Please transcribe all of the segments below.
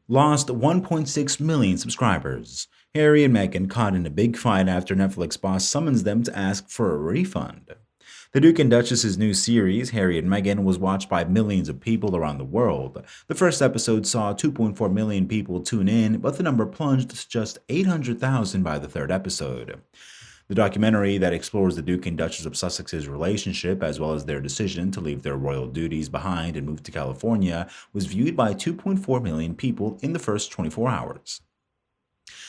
Lost 1.6 million subscribers. Harry and Meghan caught in a big fight after Netflix boss summons them to ask for a refund. The Duke and Duchess's new series, Harry and Meghan, was watched by millions of people around the world. The first episode saw 2.4 million people tune in, but the number plunged to just 800,000 by the third episode. The documentary that explores the Duke and Duchess of Sussex's relationship, as well as their decision to leave their royal duties behind and move to California, was viewed by 2.4 million people in the first 24 hours.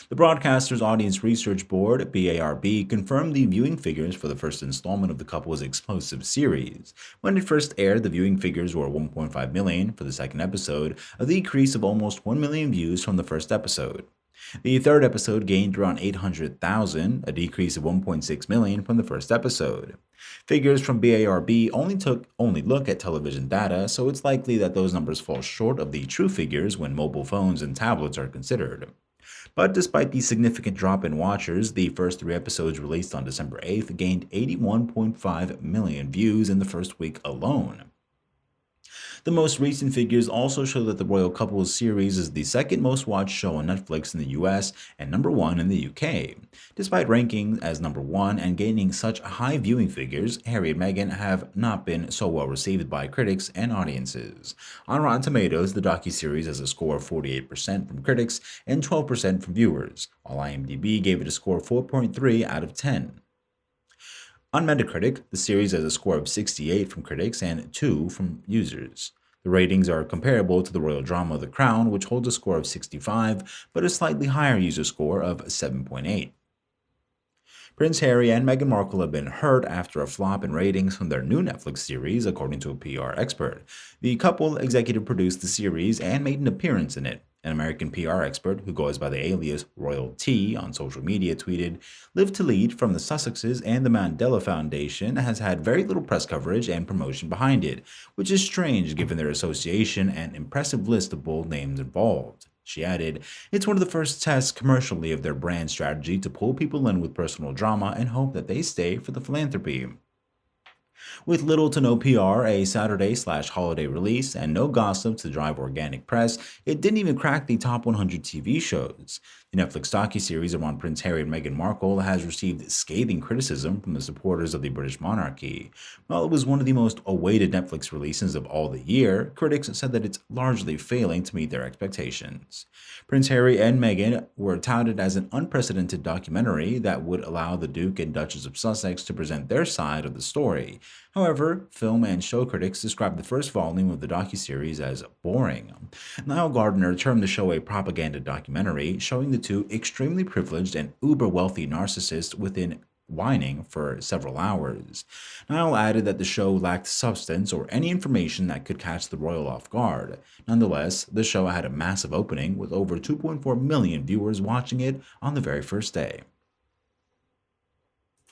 The broadcaster's audience research board, BARB, confirmed the viewing figures for the first installment of the couple's explosive series. When it first aired, the viewing figures were 1.5 million for the second episode, a decrease of almost 1 million views from the first episode. The third episode gained around 800,000, a decrease of 1.6 million from the first episode. Figures from BARB only look at television data, so it's likely that those numbers fall short of the true figures when mobile phones and tablets are considered. But despite the significant drop in watchers, the first three episodes released on December 8th gained 81.5 million views in the first week alone. The most recent figures also show that the royal couple's series is the second most watched show on Netflix in the US and number one in the UK. Despite ranking as number one and gaining such high viewing figures, Harry and Meghan have not been so well received by critics and audiences. On Rotten Tomatoes, the docuseries has a score of 48% from critics and 12% from viewers, while IMDb gave it a score of 4.3 out of 10. On Metacritic, the series has a score of 68 from critics and 2 from users. The ratings are comparable to the royal drama The Crown, which holds a score of 65, but a slightly higher user score of 7.8. Prince Harry and Meghan Markle have been hurt after a flop in ratings from their new Netflix series, according to a PR expert. The couple executive produced the series and made an appearance in it. An American PR expert, who goes by the alias Royal T on social media, tweeted, "Live to Lead from the Sussexes and the Mandela Foundation has had very little press coverage and promotion behind it, which is strange given their association and impressive list of bold names involved." She added, "It's one of the first tests commercially of their brand strategy to pull people in with personal drama and hope that they stay for the philanthropy." With little to no PR, a Saturday/holiday release, and no gossip to drive organic press, it didn't even crack the top 100 TV shows. The Netflix docuseries around Prince Harry and Meghan Markle has received scathing criticism from the supporters of the British monarchy. While it was one of the most awaited Netflix releases of all the year, critics said that it's largely failing to meet their expectations. Prince Harry and Meghan were touted as an unprecedented documentary that would allow the Duke and Duchess of Sussex to present their side of the story. However, film and show critics described the first volume of the docuseries as boring. Niall Gardner termed the show a propaganda documentary, showing the two extremely privileged and uber-wealthy narcissists within whining for several hours. Niall added that the show lacked substance or any information that could catch the royal off guard. Nonetheless, the show had a massive opening with over 2.4 million viewers watching it on the very first day.